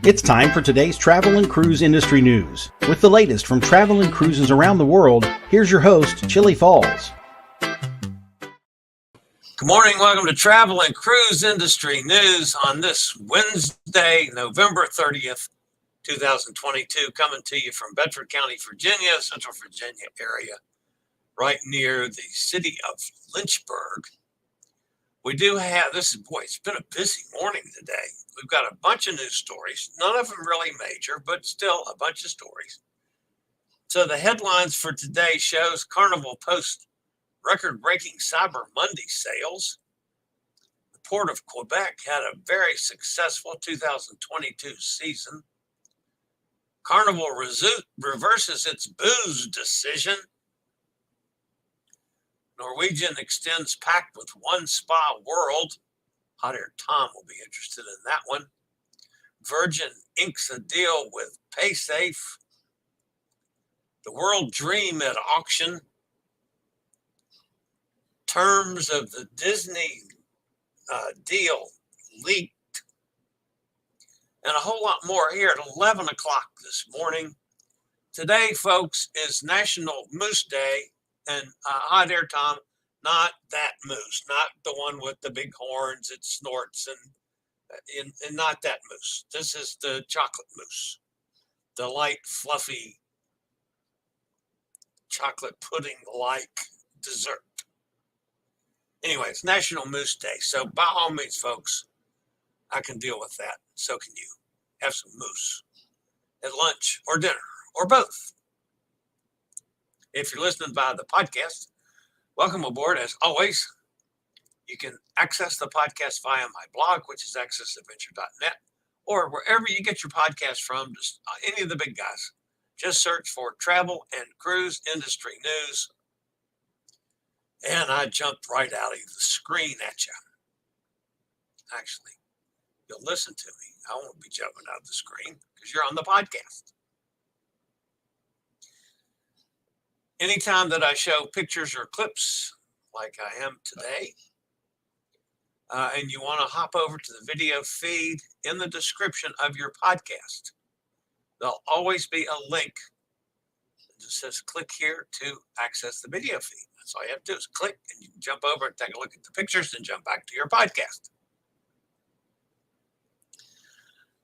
It's time for today's travel and cruise industry news. With the latest from travel and cruises around the world, here's your host, Chillie Falls. Good morning. Welcome to Travel and Cruise Industry News on this Wednesday, November 30th, 2022, coming to you from Bedford County, Virginia, Central Virginia area, right near the city of Lynchburg. We do have, it's been a busy morning today. We've got a bunch of news stories, none of them really major, but still a bunch of stories. So the headlines for today shows Carnival posts record-breaking Cyber Monday sales. The Port of Quebec had a very successful 2022 season. Carnival reverses its booze decision. Norwegian extends Pact with OneSpaWorld. Hot Air Tom will be interested in that one. Virgin inks a deal with Paysafe. The World Dream at auction. Terms of the Disney deal leaked. And a whole lot more here at 11 o'clock this morning. Today, folks, is National Moose Day. And Hot Air Tom, not that moose, not the one with the big horns, it snorts, and not that moose. This is the chocolate mousse, the light, fluffy, chocolate pudding-like dessert. Anyway, it's National Moose Day, so by all means, folks, I can deal with that. So can you. Have some moose at lunch or dinner or both. If you're listening via the podcast, welcome aboard. As always, you can access the podcast via my blog, which is accessadventure.net, or wherever you get your podcast from, just any of the big guys. Just search for Travel and Cruise Industry News, and I jumped right out of the screen at you. Actually, you'll listen to me. I won't be jumping out of the screen because you're on the podcast. Anytime that I show pictures or clips like I am today, and you want to hop over to the video feed in the description of your podcast, there'll always be a link that just says click here to access the video feed. That's all you have to do is click, and you can jump over and take a look at the pictures and jump back to your podcast.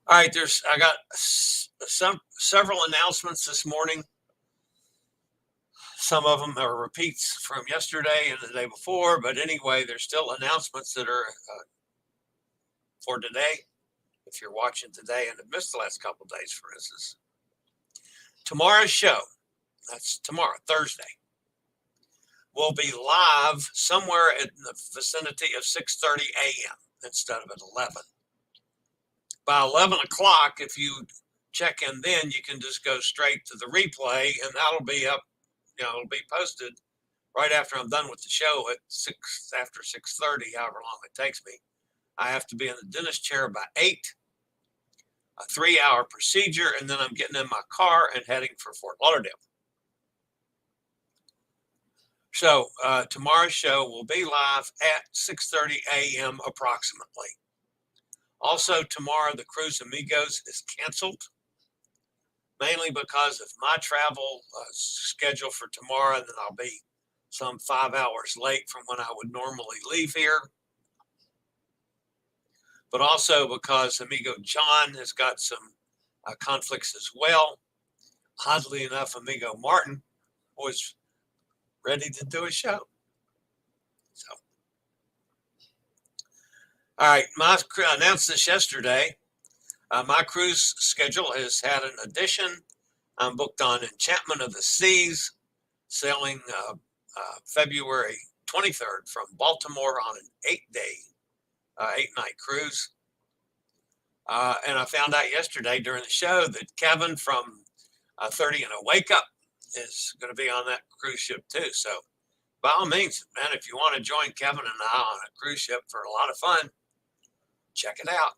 All right, I got several announcements this morning. Some of them are repeats from yesterday and the day before, but anyway, there's still announcements that are for today. If you're watching today and have missed the last couple of days, for instance, tomorrow's show, that's tomorrow, Thursday, will be live somewhere in the vicinity of 6:30 a.m. instead of at 11. By 11 o'clock, if you check in then, you can just go straight to the replay, and that'll be up. It'll be posted right after I'm done with the show at after 6:30, however long it takes me. I have to be in the dentist chair by 8, a 3-hour procedure, and then I'm getting in my car and heading for Fort Lauderdale. So tomorrow's show will be live at 6:30 a.m. approximately. Also, tomorrow, the Cruise Amigos is canceled, mainly because of my travel schedule for tomorrow. Then I'll be some 5 hours late from when I would normally leave here. But also because Amigo John has got some conflicts as well. Oddly enough, Amigo Martin was ready to do a show. So, all right, I announced this yesterday. My cruise schedule has had an addition. I'm booked on Enchantment of the Seas, sailing February 23rd from Baltimore on an 8-night cruise. And I found out yesterday during the show that Kevin from 30 and a Wake Up is going to be on that cruise ship too. So by all means, man, if you want to join Kevin and I on a cruise ship for a lot of fun, check it out.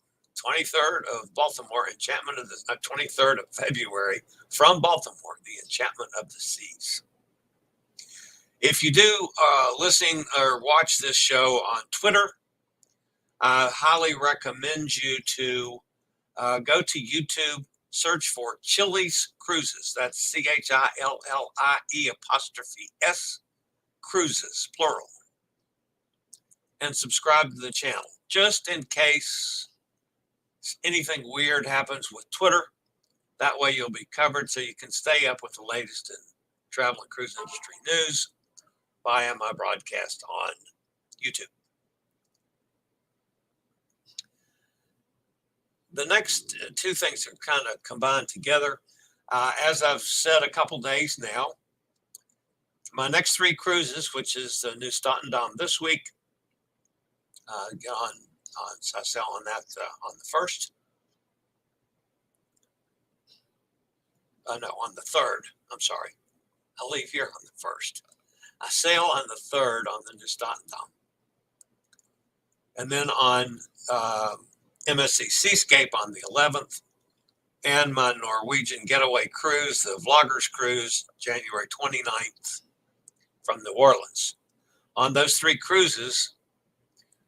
23rd of Baltimore, Enchantment of the 23rd of February from Baltimore, the Enchantment of the Seas. If you do listen or watch this show on Twitter, I highly recommend you to go to YouTube, search for Chillie's Cruises. That's CHILLIE''S Cruises, plural. And subscribe to the channel, just in case anything weird happens with Twitter. That way you'll be covered so you can stay up with the latest in travel and cruise industry news via my broadcast on YouTube. The next two things are kind of combined together. As I've said a couple days now, my next three cruises, which is the New Dom this week, I sail on that on the 1st. No, on the 3rd. I'm sorry. I'll leave here on the 1st. I sail on the 3rd on the New Dom. And then on MSC Seascape on the 11th, and my Norwegian getaway cruise, the Vloggers Cruise, January 29th from New Orleans. On those three cruises,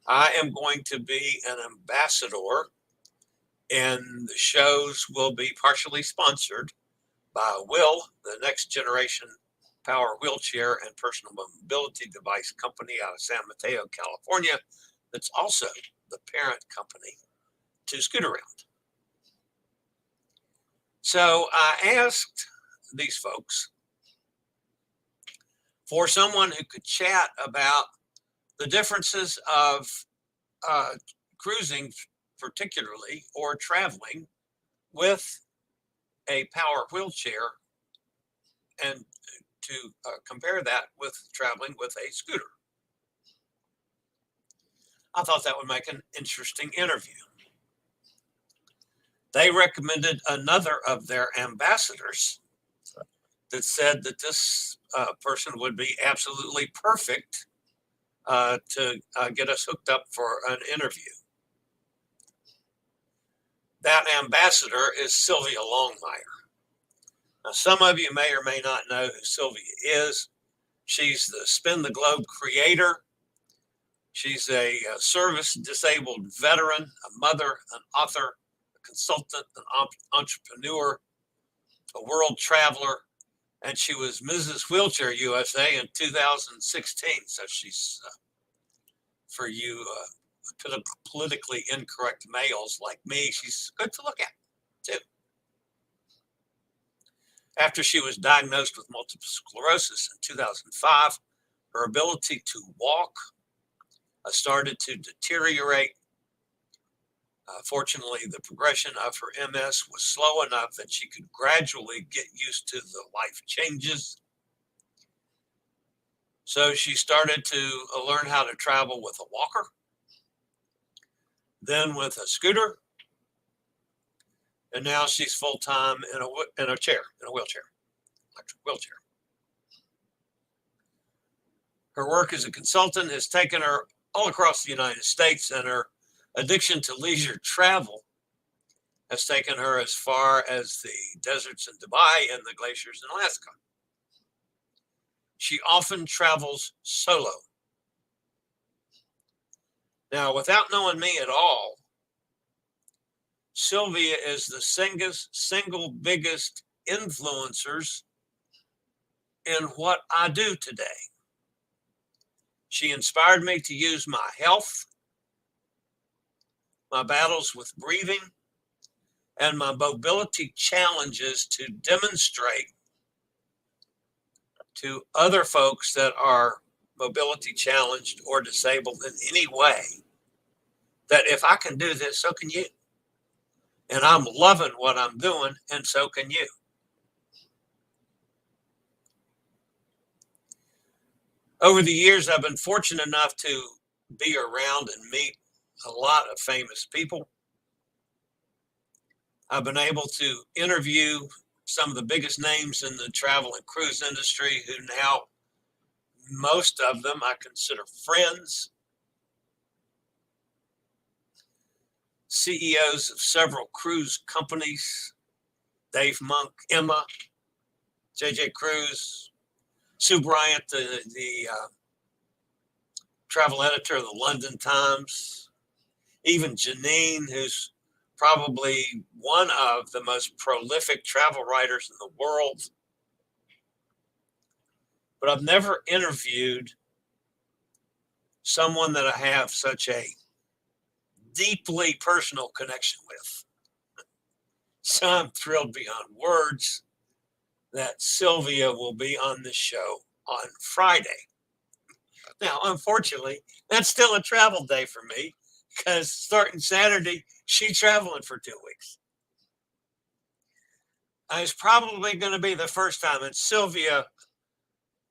I am going to be an ambassador, and the shows will be partially sponsored by Will, the next generation power wheelchair and personal mobility device company out of San Mateo, California, that's also the parent company to Scootaround. So I asked these folks for someone who could chat about the differences of cruising, particularly, or traveling with a power wheelchair, and to compare that with traveling with a scooter. I thought that would make an interesting interview. They recommended another of their ambassadors that said that this person would be absolutely perfect to get us hooked up for an interview. That ambassador is Sylvia Longmire. Now, some of you may or may not know who Sylvia is. She's the Spin the Globe creator. She's a service-disabled veteran, a mother, an author, a consultant, an entrepreneur, a world traveler, and she was Mrs. Wheelchair USA in 2016. So she's, for you politically incorrect males like me, she's good to look at, too. After she was diagnosed with multiple sclerosis in 2005, her ability to walk started to deteriorate. Fortunately, the progression of her MS was slow enough that she could gradually get used to the life changes. So she started to learn how to travel with a walker, then with a scooter, and now she's full-time in a wheelchair, electric wheelchair. Her work as a consultant has taken her all across the United States, and her addiction to leisure travel has taken her as far as the deserts in Dubai and the glaciers in Alaska. She often travels solo. Now, without knowing me at all, Sylvia is the single biggest influencers in what I do today. She inspired me to use my health, my battles with breathing, and my mobility challenges to demonstrate to other folks that are mobility challenged or disabled in any way that if I can do this, so can you. And I'm loving what I'm doing, and so can you. Over the years, I've been fortunate enough to be around and meet a lot of famous people. I've been able to interview some of the biggest names in the travel and cruise industry who now, most of them I consider friends. CEOs of several cruise companies, Dave Monk, Emma, JJ Cruise, Sue Bryant, the travel editor of the London Times, even Janine, who's probably one of the most prolific travel writers in the world, but I've never interviewed someone that I have such a deeply personal connection with. So I'm thrilled beyond words that Sylvia will be on the show on Friday. Now, unfortunately, that's still a travel day for me because starting Saturday, she's traveling for 2 weeks. It's probably going to be the first time. And Sylvia,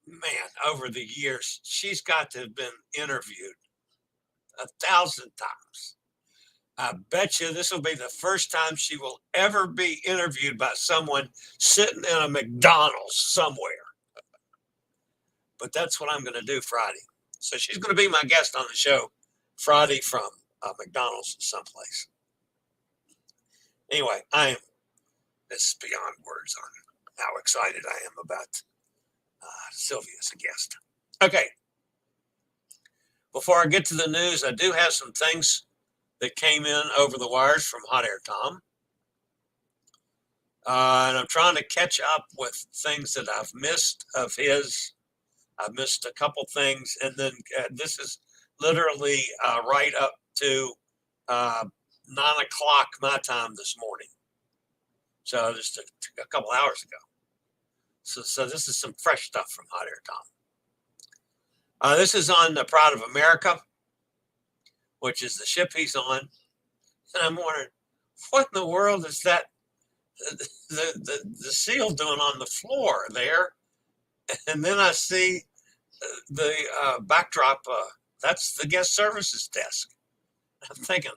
man, over the years, she's got to have been interviewed 1,000 times. I bet you this will be the first time she will ever be interviewed by someone sitting in a McDonald's somewhere. But that's what I'm going to do Friday. So she's going to be my guest on the show Friday from McDonald's someplace. Anyway, this is beyond words on how excited I am about Sylvia as a guest. Okay. Before I get to the news, I do have some things that came in over the wires from Hot Air Tom. And I'm trying to catch up with things that I've missed of his. I've missed a couple things. And then this is literally right up to 9 o'clock my time this morning. So just a couple hours ago. So this is some fresh stuff from Hot Air Tom. This is on the Pride of America, which is the ship he's on. And I'm wondering, what in the world is that the seal doing on the floor there? And then I see the backdrop, that's the guest services desk. I'm thinking,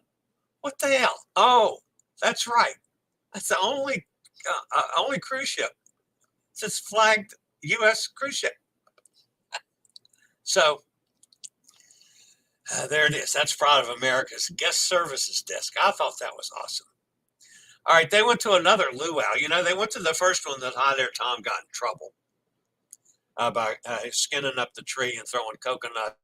what the hell? Oh, that's right. That's the only cruise ship that's flagged U.S. cruise ship. So there it is. That's Pride of America's guest services desk. I thought that was awesome. All right, they went to another luau. You know, they went to the first one that Hot Air Tom got in trouble by skinning up the tree and throwing coconuts.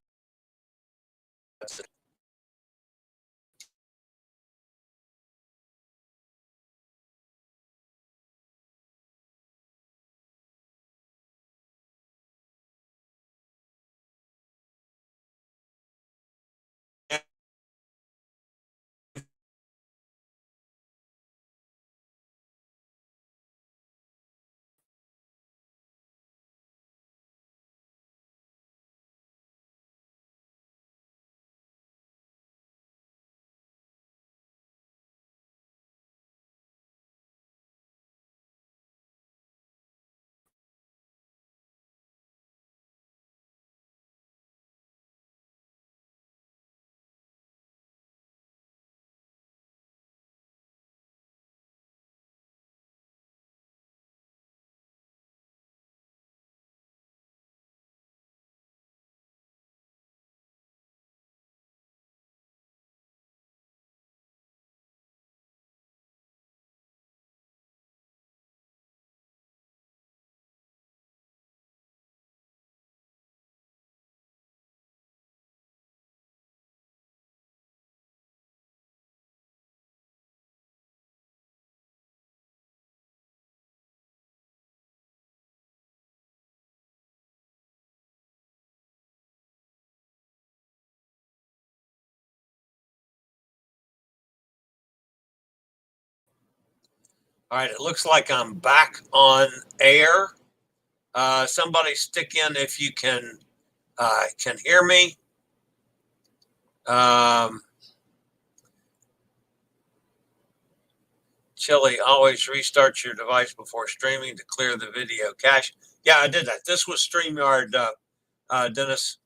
All right, it looks like I'm back on air. Somebody stick in if you can hear me. Chillie, always restart your device before streaming to clear the video cache. Yeah, I did that. This was StreamYard, Dennis,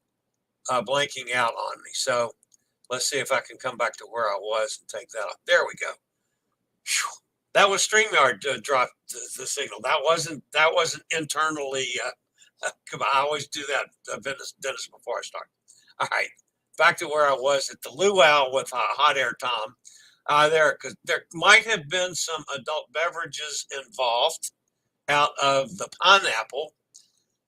blanking out on me. So let's see if I can come back to where I was and take that off. There we go. Whew. That was StreamYard dropped the signal. That wasn't internally. I always do that, Dennis, before I start. All right, back to where I was at the luau with Hot Air Tom. There might have been some adult beverages involved out of the pineapple.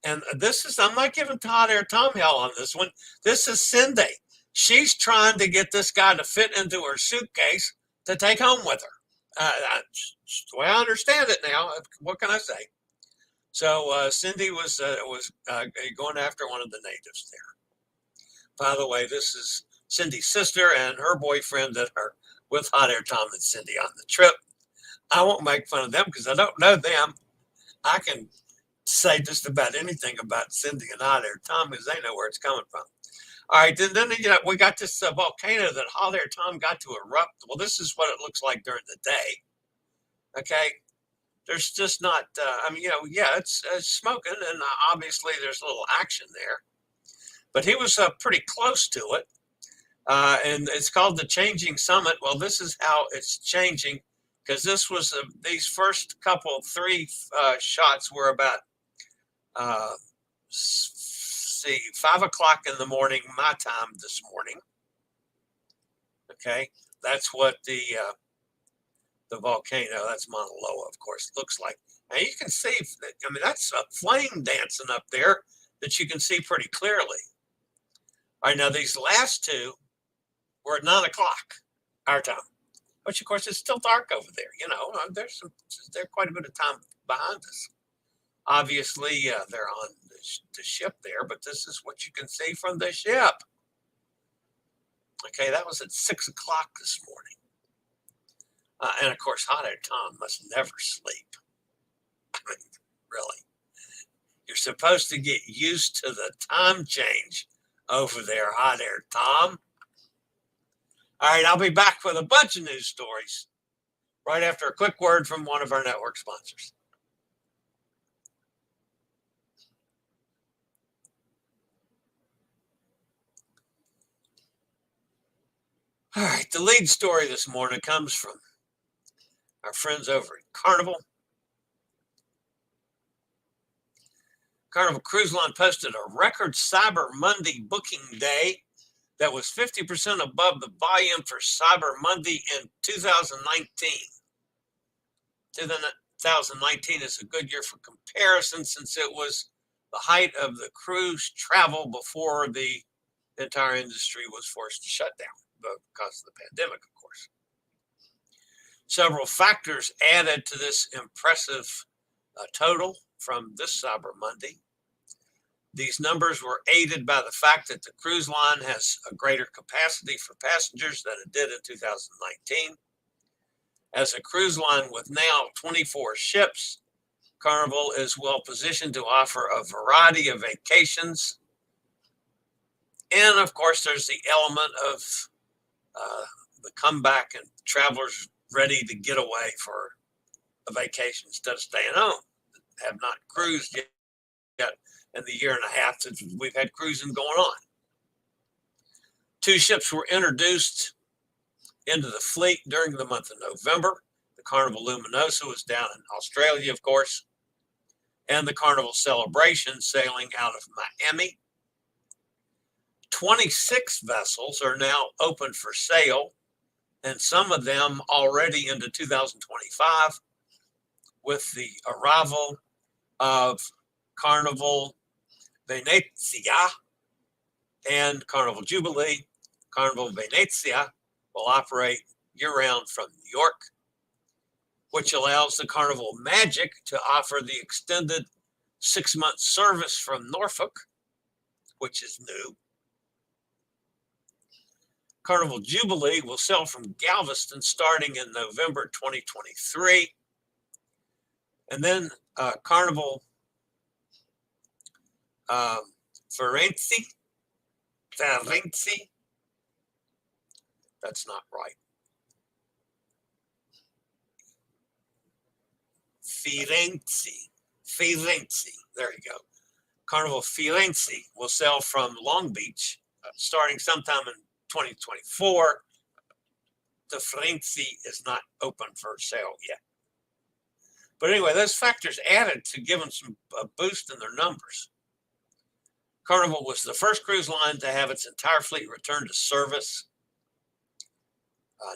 And I'm not giving Hot Air Tom hell on this one. This is Cindy. She's trying to get this guy to fit into her suitcase to take home with her. That's the way I understand it now. What can I say? So Cindy was going after one of the natives there. By the way, this is Cindy's sister and her boyfriend that are with Hot Air Tom and Cindy on the trip. I won't make fun of them because I don't know them. I can say just about anything about Cindy and Hot Air Tom because they know where it's coming from. All right, then we got this volcano that Hot Air Tom got to erupt. Well, this is what it looks like during the day. Okay, there's just not. It's smoking, and obviously there's a little action there. But he was pretty close to it, and it's called the Changing Summit. Well, this is how it's changing, because this was these first three shots were about 5 o'clock in the morning, my time this morning. Okay, that's what the volcano, that's Mauna Loa, of course, looks like. Now you can see, that's a flame dancing up there that you can see pretty clearly. All right, now these last two were at 9 o'clock our time, which of course is still dark over there. There's quite a bit of time behind us. Obviously, they're on the ship there, but this is what you can see from the ship. Okay, that was at 6 o'clock this morning. And of course, Hot Air Tom must never sleep. I mean, really. You're supposed to get used to the time change over there, Hot Air Tom. All right, I'll be back with a bunch of news stories right after a quick word from one of our network sponsors. All right, the lead story this morning comes from our friends over at Carnival. Carnival Cruise Line posted a record Cyber Monday booking day that was 50% above the volume for Cyber Monday in 2019. 2019 is a good year for comparison since it was the height of the cruise travel before the entire industry was forced to shut down because of the pandemic, of course. Several factors added to this impressive total from this Cyber Monday. These numbers were aided by the fact that the cruise line has a greater capacity for passengers than it did in 2019. As a cruise line with now 24 ships, Carnival is well positioned to offer a variety of vacations. And of course, there's the element of the comeback and travelers ready to get away for a vacation instead of staying home. Have not cruised yet in the year and a half since we've had cruising going on. 2 ships were introduced into the fleet during the month of November. The Carnival Luminosa was down in Australia, of course, and the Carnival Celebration sailing out of Miami. 26 vessels are now open for sale, and some of them already into 2025 with the arrival of Carnival Venezia and Carnival Jubilee. Carnival Venezia will operate year-round from New York, which allows the Carnival Magic to offer the extended 6-month service from Norfolk, which is new. Carnival Jubilee will sail from Galveston starting in November 2023. And then Carnival Firenze, that's not right. Firenze, there you go. Carnival Firenze will sail from Long Beach starting sometime in 2024. The Firenze is not open for sale yet. But anyway, those factors added to give them a boost in their numbers. Carnival was the first cruise line to have its entire fleet return to service.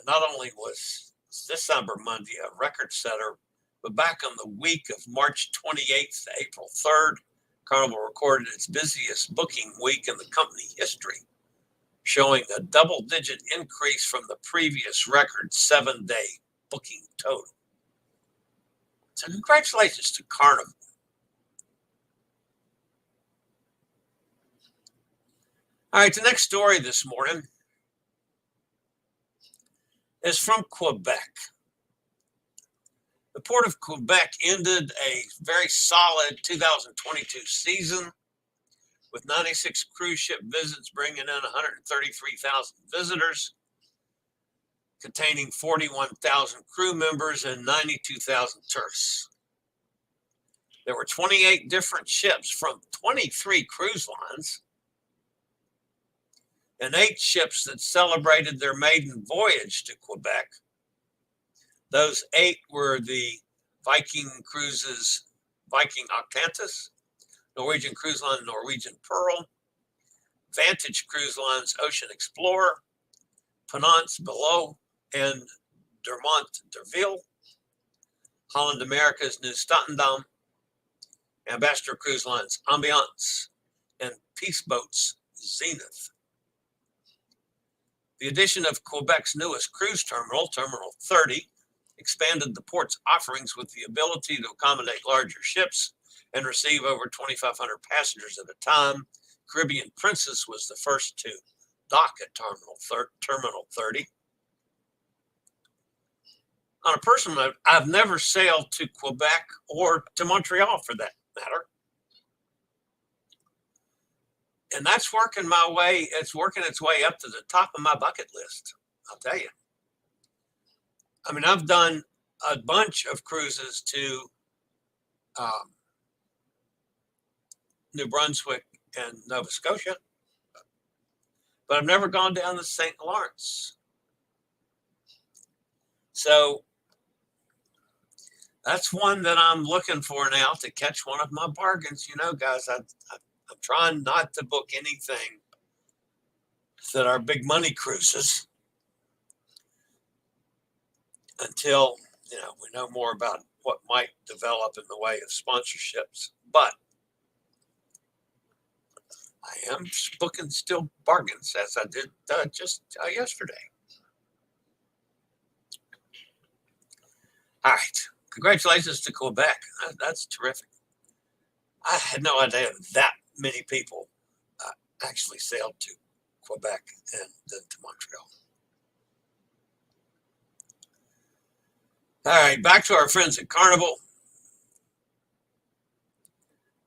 Not only was this Cyber Monday a record setter, but back on the week of March 28th to April 3rd, Carnival recorded its busiest booking week in the company history, showing a double-digit increase from the previous record 7-day booking total. So congratulations to Carnival. All right, the next story this morning is from Quebec. The Port of Quebec ended a very solid 2022 season with 96 cruise ship visits, bringing in 133,000 visitors, containing 41,000 crew members and 92,000 tourists. There were 28 different ships from 23 cruise lines and 8 ships that celebrated their maiden voyage to Quebec. Those 8 were the Viking Cruises, Viking Octantis, Norwegian Cruise Line, Norwegian Pearl, Vantage Cruise Line's Ocean Explorer, Penance Below, and Dermont Derville, Holland America's New Statendam, Ambassador Cruise Line's Ambiance, and Peace Boat's Zenith. The addition of Quebec's newest cruise terminal, Terminal 30, expanded the port's offerings with the ability to accommodate larger ships and receive over 2,500 passengers at a time. Caribbean Princess was the first to dock at Terminal 30. On a personal note, I've never sailed to Quebec or to Montreal for that matter. And that's working it's working its way up to the top of my bucket list, I'll tell you. I mean, I've done a bunch of cruises to New Brunswick and Nova Scotia, but I've never gone down the St. Lawrence. So that's one that I'm looking for now to catch one of my bargains. You know, guys, I'm trying not to book anything that are big money cruises until, we know more about what might develop in the way of sponsorships. But I am booking still bargains, as I did just yesterday. All right. Congratulations to Quebec. That's terrific. I had no idea that many people actually sailed to Quebec and then to Montreal. All right, back to our friends at Carnival.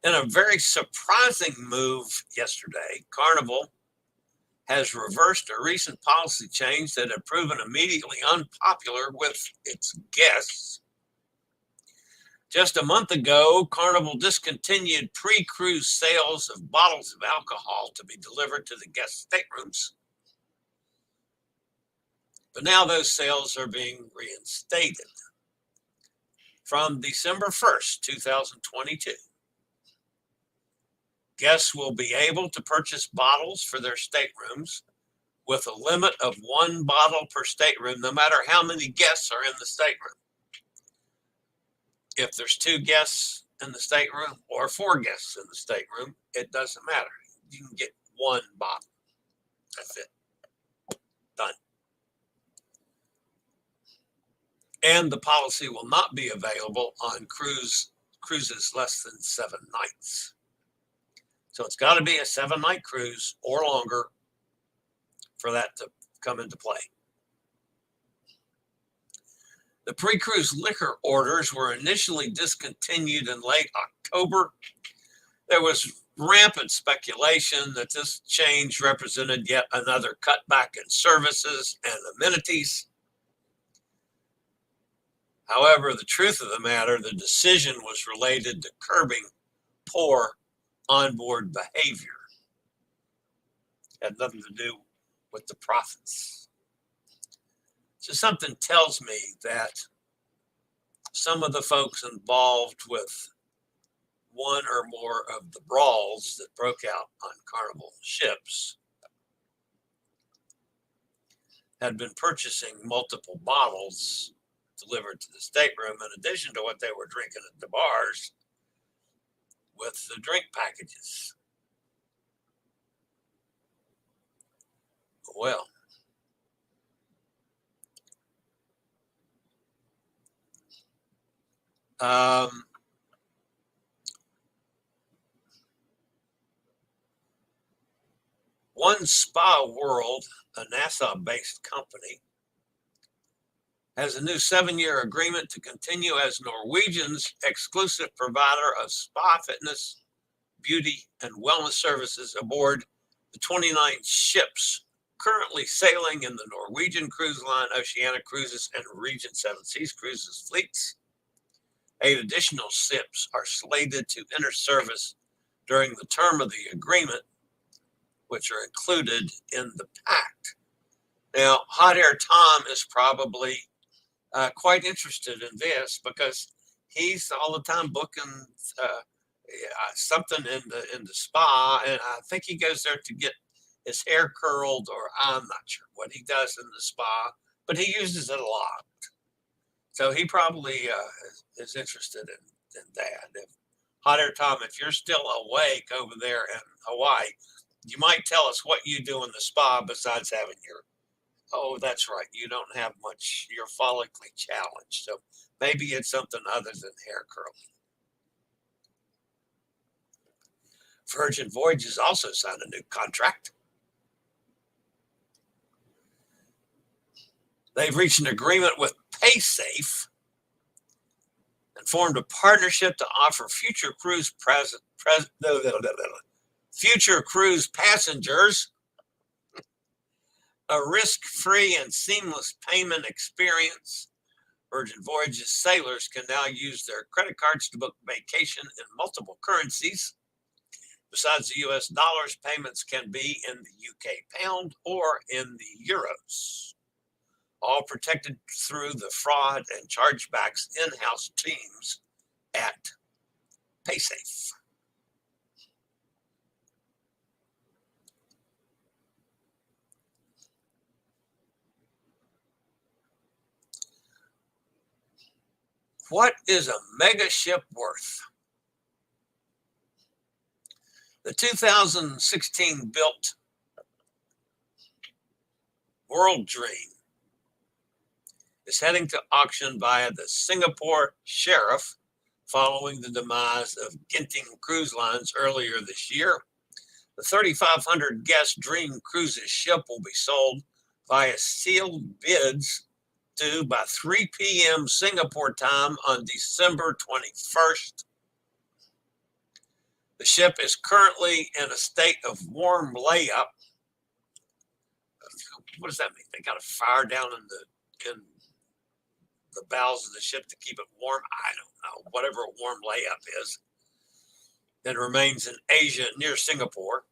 In a very surprising move yesterday, Carnival has reversed a recent policy change that had proven immediately unpopular with its guests. Just a month ago, Carnival discontinued pre-cruise sales of bottles of alcohol to be delivered to the guest staterooms. But now those sales are being reinstated. From December 1st, 2022, guests will be able to purchase bottles for their staterooms with a limit of 1 bottle per stateroom, no matter how many guests are in the stateroom. If there's 2 guests in the stateroom or 4 guests in the stateroom, it doesn't matter. You can get 1 bottle. That's it. Done. And the policy will not be available on cruises less than 7 nights. So it's got to be a 7-night cruise or longer for that to come into play. The pre-cruise liquor orders were initially discontinued in late October. There was rampant speculation that this change represented yet another cutback in services and amenities. However, the truth of the matter, the decision was related to curbing poor onboard behavior. It had nothing to do with the profits. So something tells me that some of the folks involved with one or more of the brawls that broke out on Carnival ships had been purchasing multiple bottles delivered to the stateroom in addition to what they were drinking at the bars with the drink packages. Well, OneSpaWorld, a NASA-based company, has a new 7-year agreement to continue as Norwegian's exclusive provider of spa fitness, beauty, and wellness services aboard the 29 ships currently sailing in the Norwegian Cruise Line, Oceanic Cruises, and Regent Seven Seas Cruises fleets. 8 additional ships are slated to enter service during the term of the agreement, which are included in the Pact. Now, Hot Air Tom is probably quite interested in this because he's all the time booking something in the spa, and I think he goes there to get his hair curled, or I'm not sure what he does in the spa, but he uses it a lot. So he probably is interested in that. If Hot Air Tom, if you're still awake over there in Hawaii, you might tell us what you do in the spa besides having your, oh, that's right, you don't have much, you're follically challenged. So maybe it's something other than hair curling. Virgin Voyages also signed a new contract. They've reached an agreement with Paysafe and formed a partnership to offer future cruise passengers a risk-free and seamless payment experience. Virgin Voyages sailors can now use their credit cards to book vacation in multiple currencies. Besides the US dollars, payments can be in the UK pound or in the euros, all protected through the fraud and chargebacks in-house teams at Paysafe. What is a mega ship worth? The 2016 built World Dream is heading to auction via the Singapore Sheriff following the demise of Genting Cruise Lines earlier this year. The 3,500 guest Dream Cruises ship will be sold via sealed bids due by 3 p.m. Singapore time on December 21st. The ship is currently in a state of warm layup. What does that mean? They got a fire down in the bowels of the ship to keep it warm? I don't know. Whatever a warm layup is. It remains in Asia near Singapore.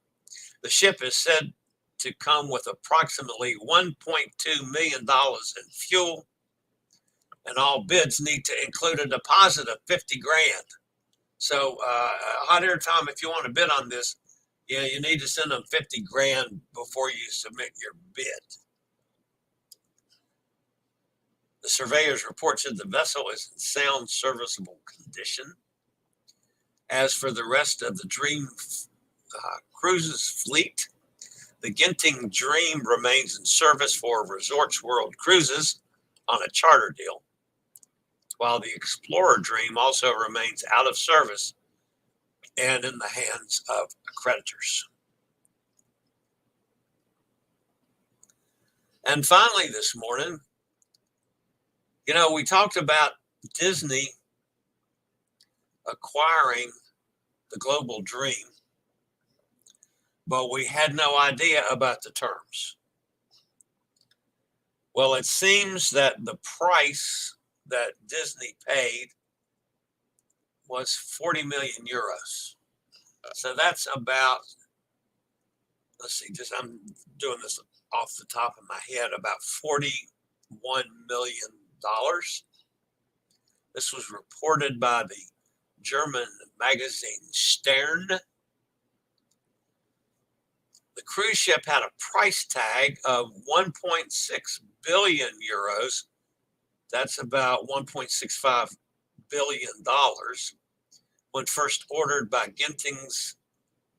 The ship is said to come with approximately $1.2 million in fuel, and all bids need to include a deposit of 50 grand. So, Hot Air Tom, if you want to bid on this, you need to send them 50 grand before you submit your bid. The surveyor's report said the vessel is in sound, serviceable condition. As for the rest of the Dream Cruises fleet, the Genting Dream remains in service for Resorts World Cruises on a charter deal, while the Explorer Dream also remains out of service and in the hands of creditors. And finally this morning, we talked about Disney acquiring the Global Dream, but we had no idea about the terms. Well, it seems that the price that Disney paid was 40 million euros. So that's about, I'm doing this off the top of my head, about $41 million. This was reported by the German magazine Stern. The cruise ship had a price tag of 1.6 billion euros. That's about $1.65 billion when first ordered by Genting's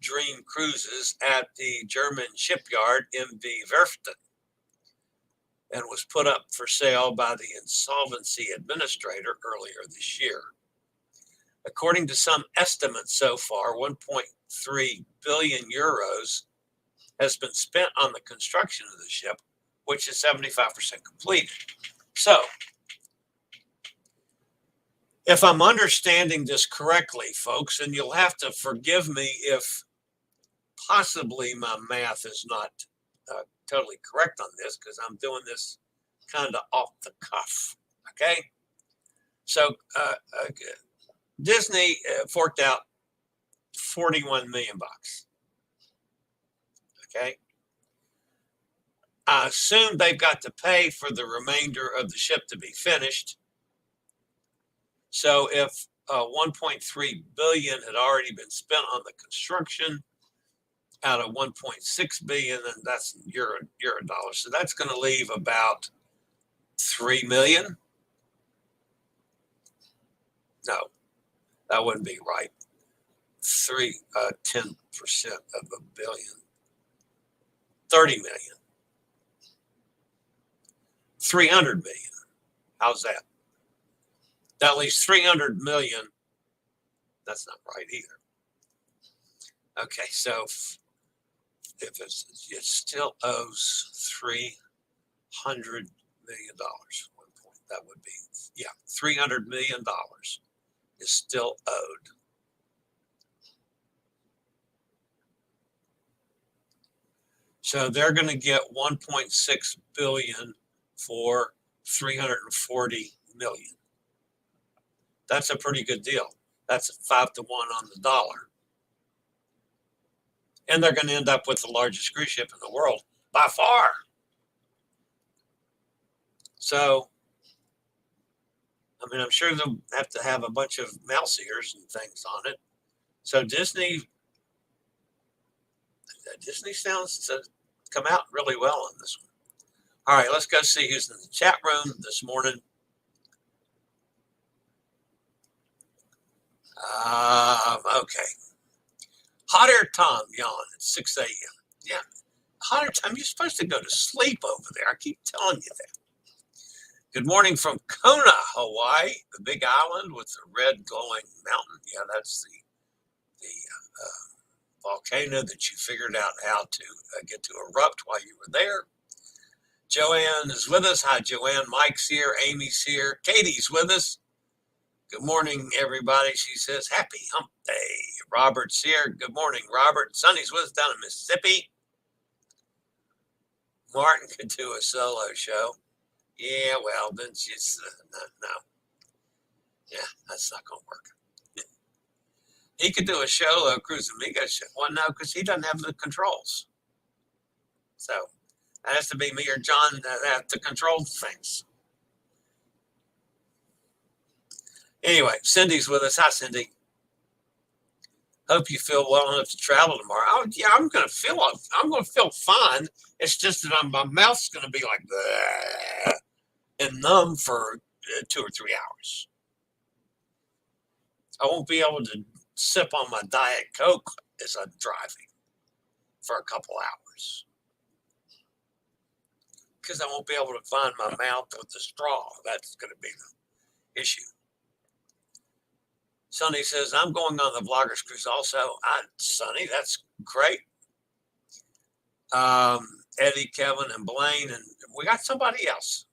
Dream Cruises at the German shipyard MV Werften and was put up for sale by the insolvency administrator earlier this year. According to some estimates so far, 1.3 billion euros has been spent on the construction of the ship, which is 75% completed. So, if I'm understanding this correctly, folks, and you'll have to forgive me if possibly my math is not totally correct on this, because I'm doing this kind of off the cuff, okay? So Disney forked out 41 million bucks, okay? I assume they've got to pay for the remainder of the ship to be finished. So if 1.3 billion had already been spent on the construction out of 1.6 billion, then that's euro dollars. So that's going to leave about 3 million. No, that wouldn't be right. 10% of a billion. 30 million. 300 million. How's that? That leaves 300 million. That's not right either. Okay, so if it still owes $300 million, that would be, yeah, $300 million is still owed. So they're going to get 1.6 billion for 340 million. That's a pretty good deal. That's 5 to 1 on the dollar. And they're going to end up with the largest cruise ship in the world by far. So, I mean, I'm sure they'll have to have a bunch of mouse ears and things on it. So Disney sounds to come out really well on this one. All right, let's go see who's in the chat room this morning. Okay. Hot Air Tom yawn at 6 a.m. Yeah, Hot Air Tom, you're supposed to go to sleep over there. I keep telling you that. Good morning from Kona, Hawaii, the big island with the red glowing mountain. Yeah, that's the volcano that you figured out how to get to erupt while you were there. Joanne is with us. Hi, Joanne. Mike's here. Amy's here. Katie's with us. Good morning, everybody. She says, happy hump day. Robert's here. Good morning, Robert. Sonny's with us down in Mississippi. Martin could do a solo show. Yeah, well, then she's, no. Yeah, that's not going to work. He could do a solo Cruise Amiga show. Well, no, because he doesn't have the controls. So that has to be me or John that have to control things. Anyway, Cindy's with us. Hi, Cindy. Hope you feel well enough to travel tomorrow. Oh, yeah, I'm going to feel fine. It's just that my mouth's going to be like bleh, and numb for 2 or 3 hours. I won't be able to sip on my Diet Coke as I'm driving for a couple hours because I won't be able to find my mouth with the straw. That's going to be the issue. Sonny says, I'm going on the Vloggers Cruise also. Sonny, that's great. Eddie, Kevin, and Blaine, and we got somebody else.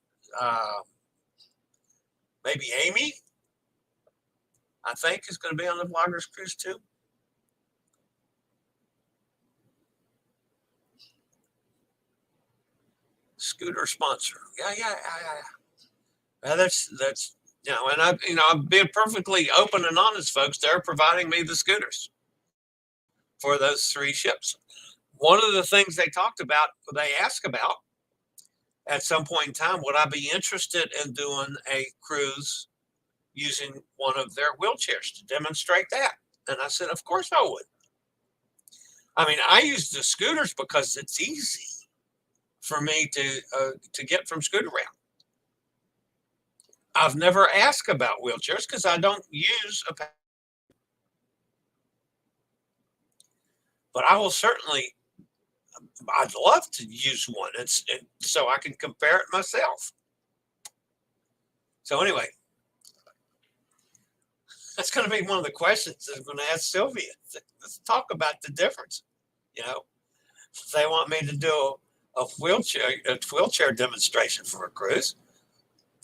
Maybe Amy, I think, is going to be on the Vloggers Cruise too. Scooter sponsor. Yeah. Well, that's and I'm being perfectly open and honest, folks. They're providing me the scooters for those 3 ships. One of the things they asked about at some point in time, would I be interested in doing a cruise using one of their wheelchairs to demonstrate that? And I said, of course I would. I mean, I use the scooters because it's easy for me to get from Scooter around. I've never asked about wheelchairs because I don't use a. but I will certainly, I'd love to use one. So I can compare it myself. So anyway, that's going to be one of the questions that I'm going to ask Sylvia. Let's talk about the difference. You know, if they want me to do a wheelchair demonstration for a cruise,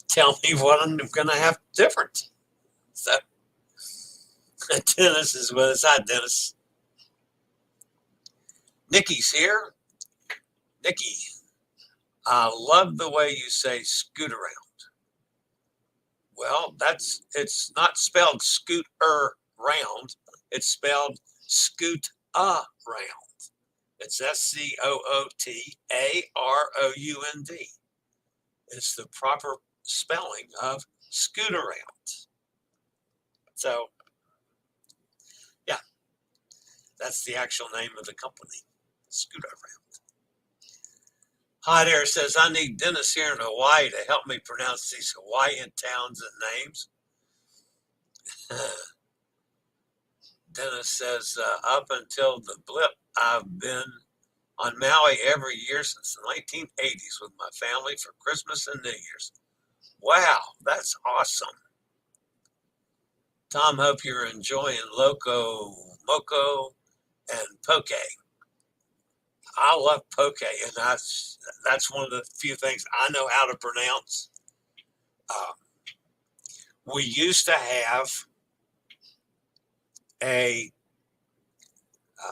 tell me what I'm going to have different. So Dennis is with us. Hi, Dennis. Nikki's here. Nikki, I love the way you say scoot around. Well, it's not spelled scoot round. It's spelled scoot around. It's SCOOTAROUND. It's the proper spelling of scoot around. So, yeah, that's the actual name of the company, Scoot Around. Hot Air says, I need Dennis here in Hawaii to help me pronounce these Hawaiian towns and names. Dennis says, up until the blip, I've been on Maui every year since the 1980s with my family for Christmas and New Year's. Wow, that's awesome. Tom, hope you're enjoying Loco, Moco, and Poke. I love Poke, and that's one of the few things I know how to pronounce. We used to have a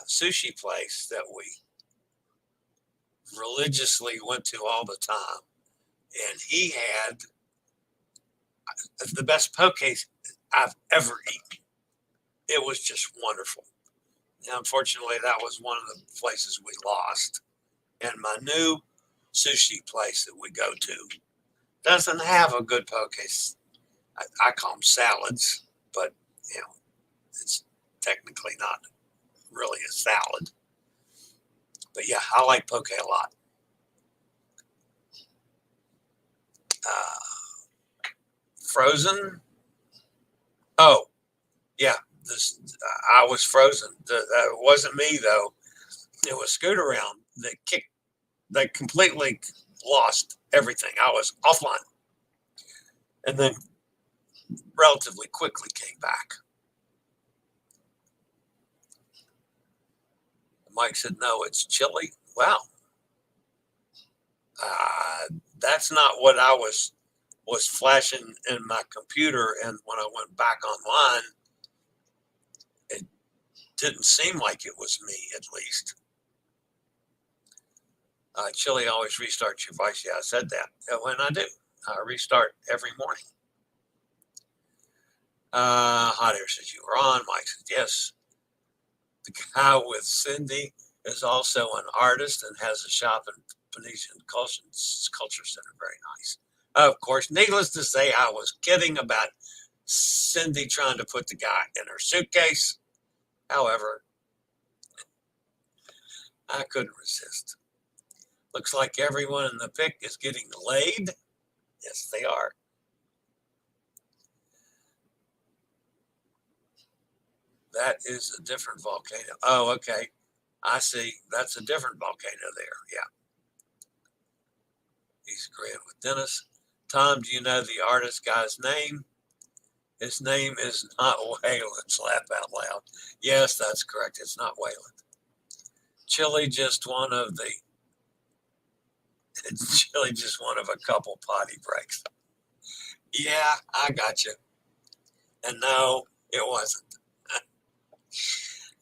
sushi place that we religiously went to all the time, and he had the best poke I've ever eaten. It was just wonderful. Now, unfortunately, that was one of the places we lost, and my new sushi place that we go to doesn't have a good poke. I call them salads, but it's technically not really a salad. But yeah, I like poke a lot. Frozen. Oh, yeah. I was frozen. It wasn't me though. It was Scoot Around that kicked. They completely lost everything. I was offline, and then relatively quickly came back. Mike said, "No, it's Chillie." Wow, that's not what I was flashing in my computer, and when I went back online, it didn't seem like it was me, at least. Chillie always restarts your device. Yeah, I said that. When I do, I restart every morning. Hot Air says you were on. Mike says yes. The guy with Cindy is also an artist and has a shop in Venetian Culture Center. Very nice. Of course, needless to say, I was kidding about Cindy trying to put the guy in her suitcase. However, I couldn't resist. Looks like everyone in the pic is getting laid. Yes, they are. That is a different volcano. Oh, okay. I see. That's a different volcano there. Yeah. He's agreeing with Dennis. Tom, do you know the artist guy's name? His name is not Wayland. Laugh out loud. Yes, that's correct. It's not Wayland. Chillie just one of a couple potty breaks. Yeah, I got you. And no, it wasn't.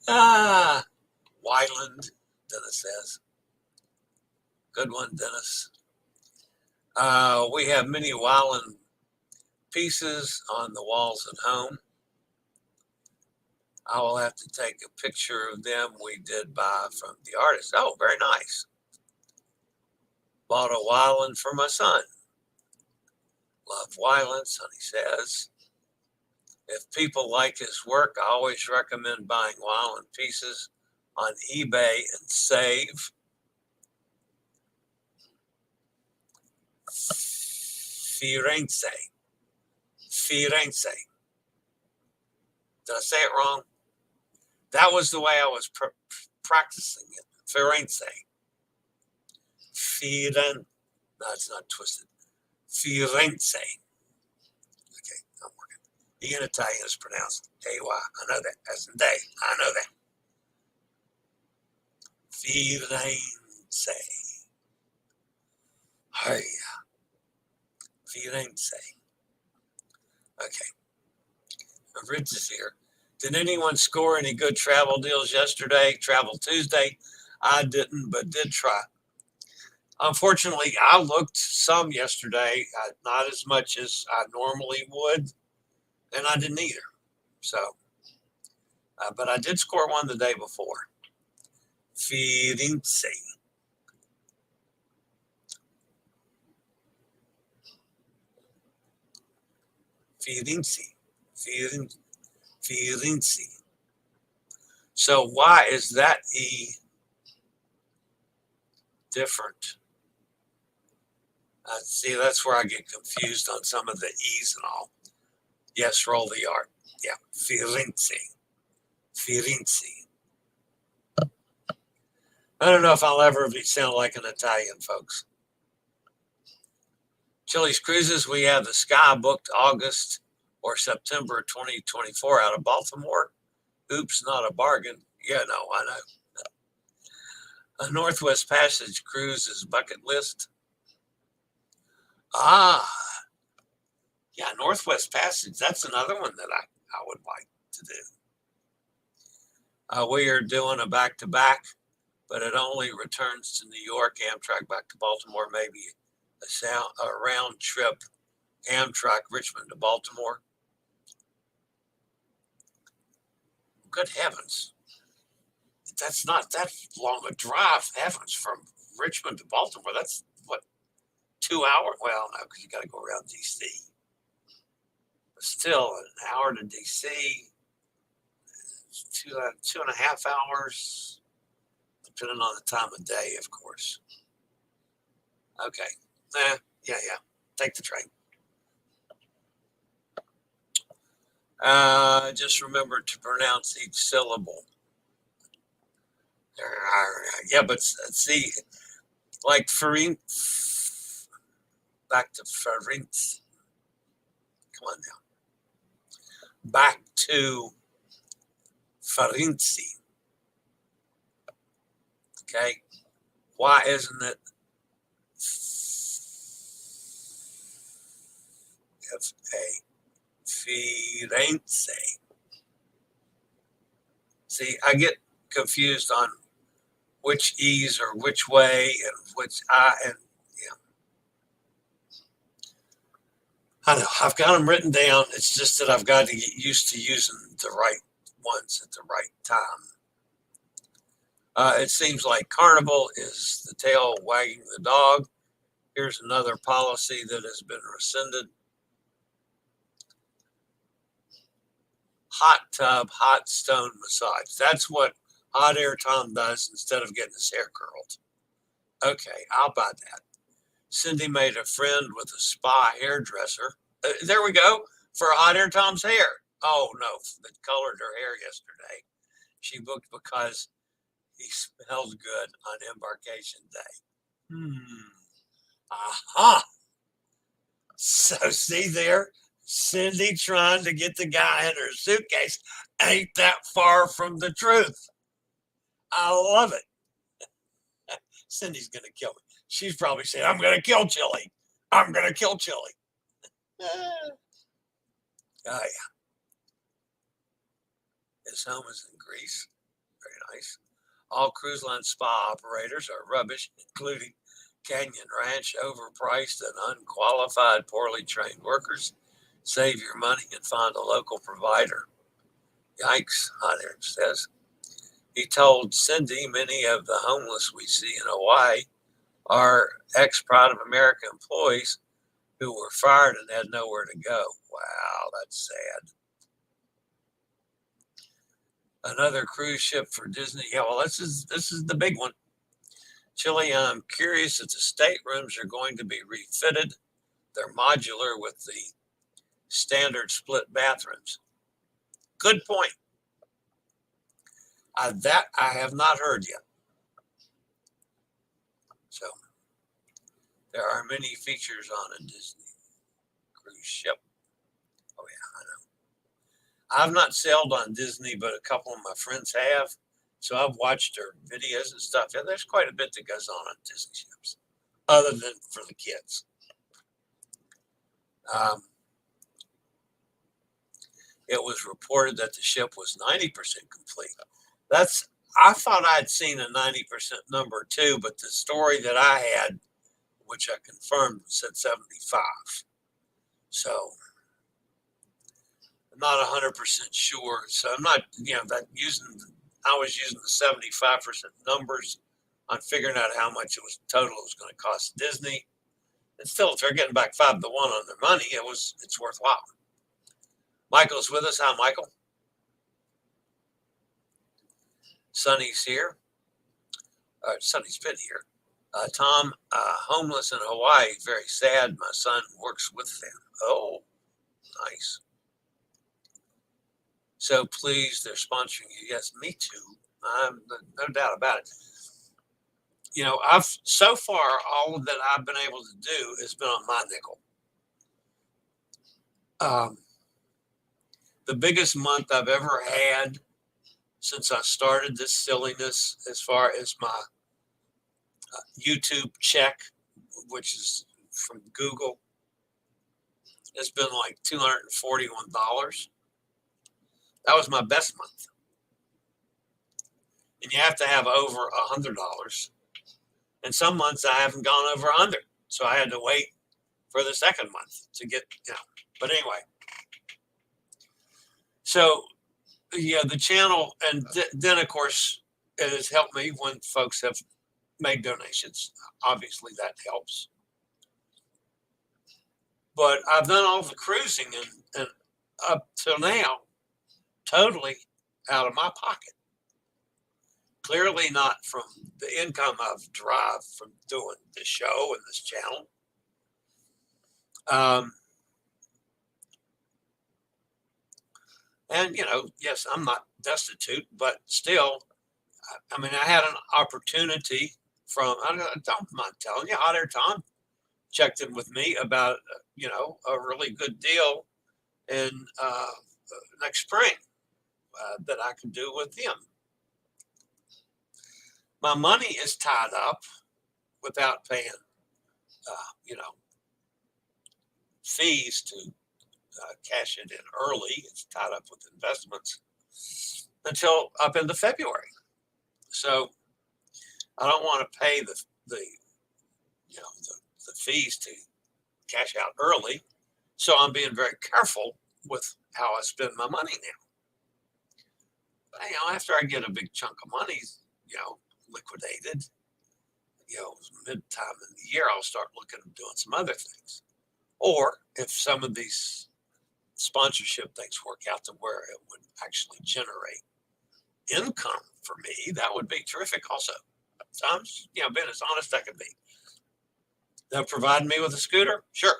Wyland, Dennis says. Good one, Dennis. We have many Wyland pieces on the walls at home. I will have to take a picture of them. We did buy from the artist. Oh, very nice. Bought a Wyland for my son. Love Wyland, Sonny says. If people like his work, I always recommend buying Wyland pieces on eBay and save. Firenze. Did I say it wrong? That was the way I was practicing it. Firenze. Firenze. No, it's not twisted. Firenze. Okay, I'm working. In Italian is pronounced A-Y. I know that. As in day. I know that. Firenze. Hey. Firenze. Okay. Ridge is here. Did anyone score any good travel deals yesterday? Travel Tuesday? I didn't, but did try. Unfortunately, I looked some yesterday, not as much as I normally would, and I didn't either. So, but I did score one the day before. Firenze. Firenze. Firenze. Firenze. So why is that E different? See, that's where I get confused on some of the E's and all. Yes, roll the R. Yeah, Firenze. Firenze. I don't know if I'll ever sound like an Italian, folks. Chillie's Cruises, we have the Sky booked August or September 2024 out of Baltimore. Oops, not a bargain. Yeah, no, I know. A Northwest Passage cruise is bucket list. Ah, yeah, Northwest Passage. That's another one that I would like to do. We are doing a back-to-back, but it only returns to New York, Amtrak back to Baltimore, maybe a round trip, Amtrak Richmond to Baltimore. Good heavens. That's not that long a drive, heavens, from Richmond to Baltimore. That's what, 2 hours? Well, no, because you got to go around D.C. But still, an hour to D.C., 2.5 hours, depending on the time of day, of course. Okay. Yeah. Take the train. Just remember to pronounce each syllable. Yeah, but see, like back to Firenze. Come on now. Back to Firenze. Okay. Why isn't it F-A? Firenze. See, I get confused on which E's are which way and which I, and yeah. I know, I've got them written down. It's just that I've got to get used to using the right ones at the right time. It seems like Carnival is the tail wagging the dog. Here's another policy that has been rescinded. Hot tub, hot stone massage. That's what Hot Air Tom does instead of getting his hair curled. Okay, I'll buy that. Cindy made a friend with a spa hairdresser. There we go, for Hot Air Tom's hair. Oh, no, that colored her hair yesterday. She booked because he smelled good on embarkation day. Aha. So see there, Cindy trying to get the guy in her suitcase ain't that far from the truth. I love it. Cindy's going to kill me. She's probably saying, I'm going to kill Chillie. I'm going to kill Chillie. Oh, yeah. His home is in Greece. Very nice. All cruise line spa operators are rubbish, including Canyon Ranch, overpriced and unqualified, poorly trained workers. Save your money and find a local provider. Yikes, Hot Air says. He told Cindy many of the homeless we see in Hawaii are ex-Pride of America employees who were fired and had nowhere to go. Wow, that's sad. Another cruise ship for Disney. Yeah, well, this is the big one. Chillie, I'm curious if the staterooms are going to be refitted. They're modular with the standard split bathrooms. Good point. That I have not heard yet. So there are many features on a Disney cruise ship. Oh yeah, I know. I've not sailed on Disney, but a couple of my friends have. So I've watched their videos and stuff. Yeah, there's quite a bit that goes on Disney ships, other than for the kids. It was reported that the ship was 90% complete. I thought I'd seen a 90% number too, but the story that I had, which I confirmed, said 75. So I'm not 100% sure. So I'm not, I was using the 75% numbers on figuring out how much it was total it was going to cost Disney. And still, if they're getting back 5-1 on their money, it's worthwhile. Michael's with us. Hi, Michael. Sonny's here. Sonny's been here. Tom, homeless in Hawaii, very sad. My son works with them. Oh, nice. So please, they're sponsoring you. Yes, me too. No doubt about it. So far, all that I've been able to do has been on my nickel. The biggest month I've ever had since I started this silliness, as far as my YouTube check, which is from Google, has been like $241. That was my best month. And you have to have over $100. And some months I haven't gone over 100. So I had to wait for the second month to get, But anyway. So, yeah, the channel, and then, of course, it has helped me when folks have made donations. Obviously, that helps. But I've done all the cruising and up till now, totally out of my pocket. Clearly not from the income I've derived from doing this show and this channel. And, yes, I'm not destitute, but still, I had an opportunity from, I don't mind telling you, Hot Air Tom checked in with me about, a really good deal in next spring that I can do with him. My money is tied up without paying, fees to cash it in early. It's tied up with investments until up into February. So I don't want to pay the fees to cash out early. So I'm being very careful with how I spend my money now. But, after I get a big chunk of money, liquidated, mid-time in the year, I'll start looking at doing some other things. Or if some of these sponsorship things work out to where it would actually generate income for me, that would be terrific also. So I'm being as honest I can be. They'll provide me with a scooter? Sure.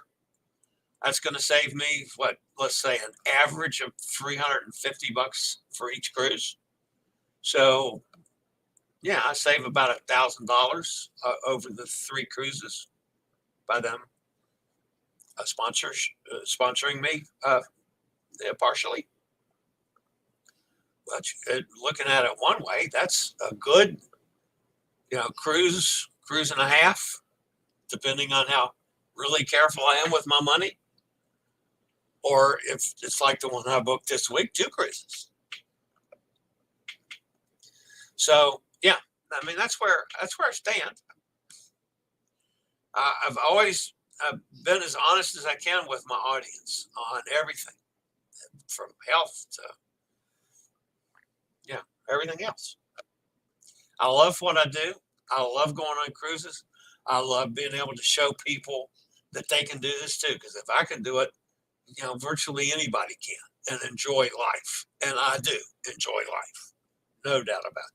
That's going to save me, let's say an average of $350 for each cruise. So, yeah, I save about $1,000 over the 3 cruises by them sponsoring me partially. But looking at it one way, that's a good, cruise and a half, depending on how really careful I am with my money. Or if it's like the one I booked this week, 2 cruises. So, yeah, that's where I stand. I've always been as honest as I can with my audience on everything, from health to, everything else. I love what I do. I love going on cruises. I love being able to show people that they can do this too. Because if I can do it, virtually anybody can, and enjoy life. And I do enjoy life. No doubt about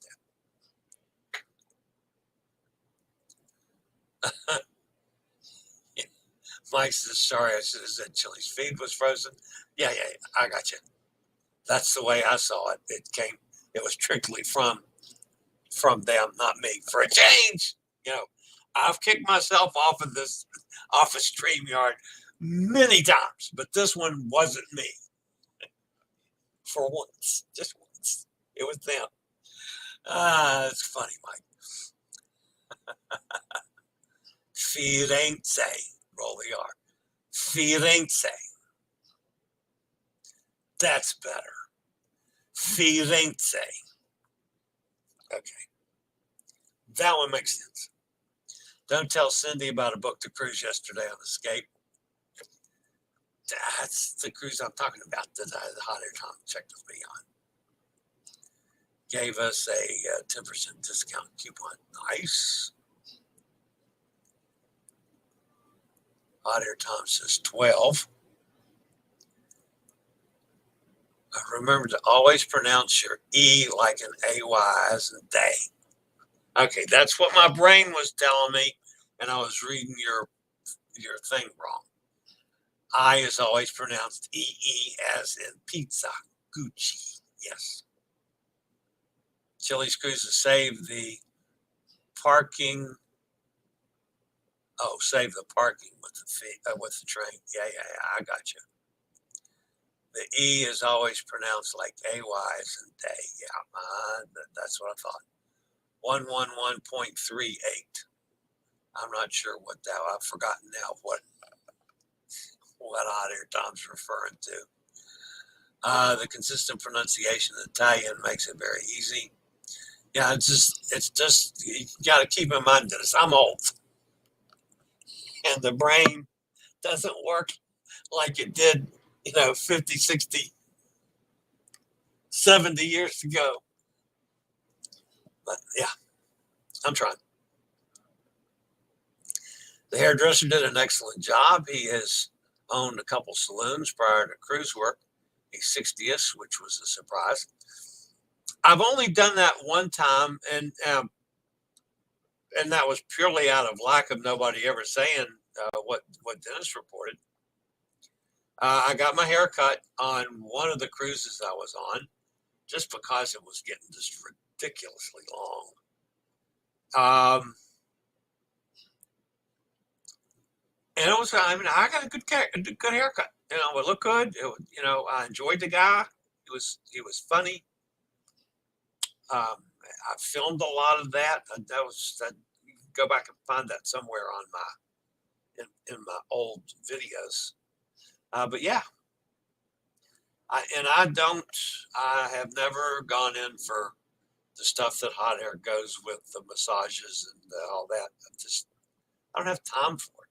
that. Mike says, sorry, I should have said Chillie's feed was frozen. Yeah, I got you. That's the way I saw it. It came, It was strictly from them, not me. For a change, I've kicked myself off of StreamYard many times, but this one wasn't me. For once, just once, it was them. It's funny, Mike. Firenze, roll the R. Firenze. That's better. Firenze. Okay. That one makes sense. Don't tell Cindy about a book to cruise yesterday on Escape. That's the cruise I'm talking about that the Hot Air Tom checked with me on. Gave us a 10% discount coupon. Nice. Hot Air Tom says 12. Remember to always pronounce your E like an AY as in day. Okay, that's what my brain was telling me, and I was reading your thing wrong. I is always pronounced EE as in pizza. Gucci. Yes. Chillie's Cruises save the parking. Oh, save the parking with the train. Yeah, I got you. The E is always pronounced like AY as in day. Yeah, that's what I thought. 111.38. I'm not sure what that. I've forgotten now what Hot Air Tom's referring to. The consistent pronunciation of Italian makes it very easy. Yeah, it's just you got to keep in mind that I'm old, and the brain doesn't work like it did, 50, 60, 70 years ago. But yeah, I'm trying. The hairdresser did an excellent job. He has owned a couple saloons prior to cruise work. He's 60th, which was a surprise. I've only done that one time, and that was purely out of lack of nobody ever saying what Dennis reported. I got my hair cut on one of the cruises I was on, just because it was getting just ridiculously long. And it was, I got a good haircut. It looked good. I enjoyed the guy. He was funny. I filmed a lot of that. You can go back and find that somewhere on in my old videos. But yeah, I have never gone in for the stuff that Hot Air goes with, the massages and all that. I don't have time for it.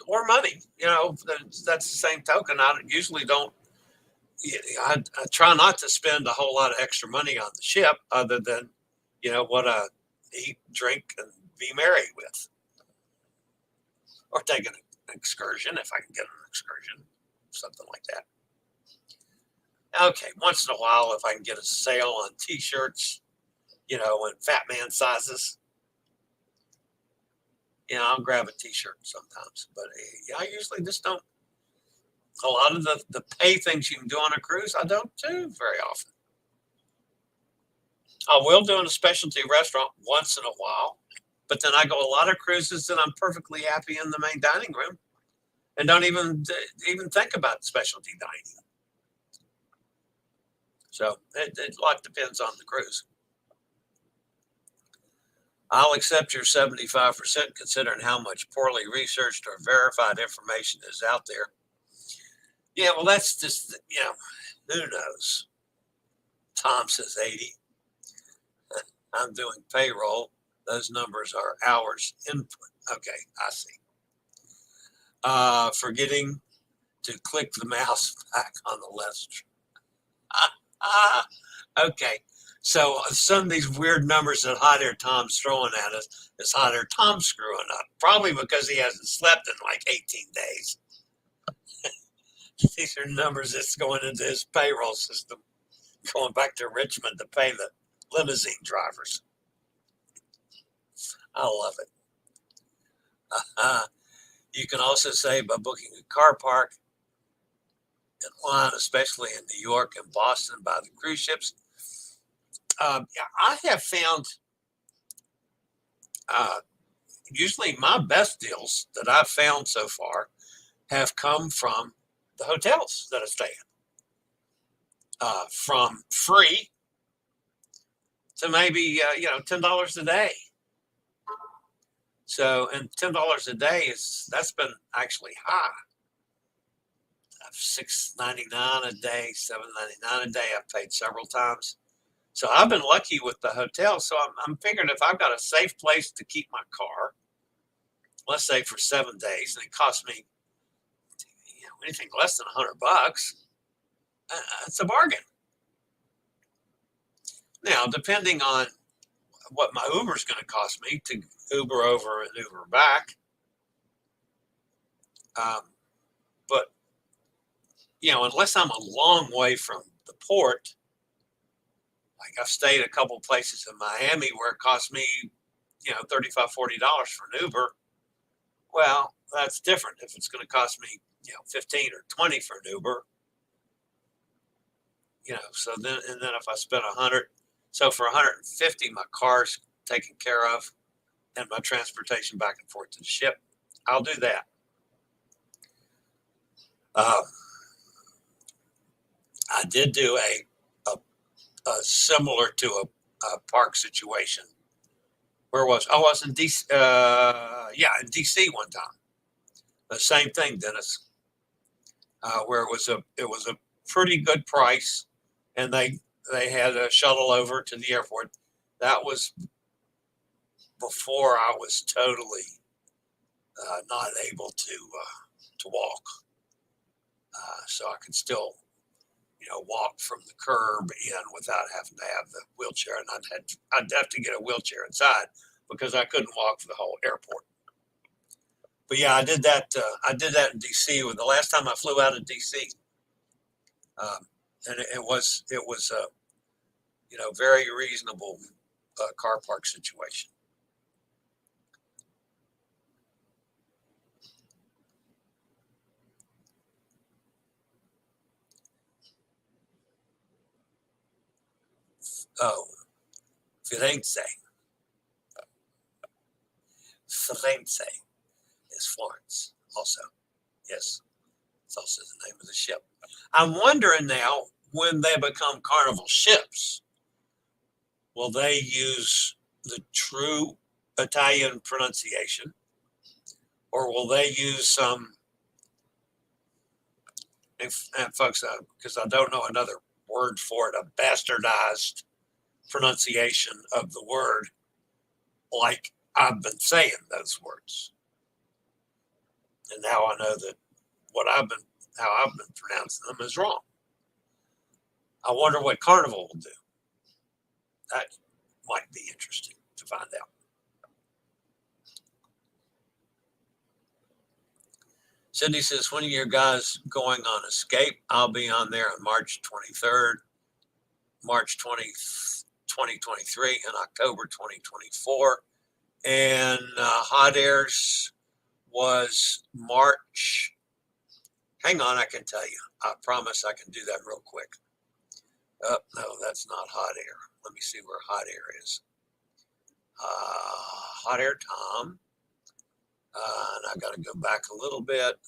Or money, that's the same token. I usually don't. I try not to spend a whole lot of extra money on the ship, other than, what I eat, drink, and be merry with, or take an excursion if I can get an excursion, something like that. Okay, once in a while, if I can get a sale on T-shirts, in fat man sizes, I'll grab a T-shirt sometimes. But I usually just don't. A lot of the pay things you can do on a cruise, I don't do very often. I will do in a specialty restaurant once in a while, but then I go a lot of cruises that I'm perfectly happy in the main dining room, and don't even think about specialty dining. So it a lot depends on the cruise. I'll accept your 75% considering how much poorly researched or verified information is out there. Yeah, well, that's just, who knows? Tom says 80. I'm doing payroll. Those numbers are hours input. Okay, I see. Forgetting to click the mouse back on the left. Okay, so some of these weird numbers that Hot Air Tom's throwing at us is Hot Air Tom screwing up. Probably because he hasn't slept in like 18 days. These are numbers that's going into his payroll system, going back to Richmond to pay the limousine drivers. I love it. You can also save by booking a car park in line, especially in New York and Boston by the cruise ships. I have found usually my best deals that I've found so far have come from the hotels that I stay in, from free to maybe $10 a day. So, and $10 a day that's been actually high. $6.99 a day, $7.99 a day. I've paid several times. So I've been lucky with the hotel. So I'm figuring if I've got a safe place to keep my car, let's say for 7 days, and it costs me anything less than $100, it's a bargain. Now, depending on what my Uber is going to cost me to Uber over and Uber back, but unless I'm a long way from the port, like I've stayed a couple places in Miami where it cost me, $35, $40 for an Uber. Well, that's different. If it's going to cost me, 15 or 20 for an Uber, so then if I spend 100, so for 150, my car's taken care of and my transportation back and forth to the ship, I'll do that. I did do a similar to a park situation. Where was I? Was in DC. In DC one time. The same thing, Dennis. Where it was a pretty good price, and they had a shuttle over to the airport. That was before I was totally not able to walk, so I could still walk from the curb in without having to have the wheelchair, and I'd have to get a wheelchair inside because I couldn't walk for the whole airport. But yeah, I did that. I did that in DC. When the last time I flew out of DC, and it was a very reasonable car park situation. Oh, Firenze. Firenze is Florence also. Yes, it's also the name of the ship. I'm wondering now, when they become Carnival ships, will they use the true Italian pronunciation, or will they use some, and folks, because I don't know another word for it, a bastardized pronunciation of the word, like I've been saying those words, and now I know that how I've been pronouncing them is wrong. I wonder what Carnival will do. That might be interesting to find out. Cindy says, when are your guys going on escape? I'll be on there on March 23rd, March 20th, 2023, and October 2024. And Hot Airs was March. Hang on, I can tell you. I promise I can do that real quick. No, that's not Hot Air. Let me see where Hot Air is. Hot Air Tom. And I got to go back a little bit.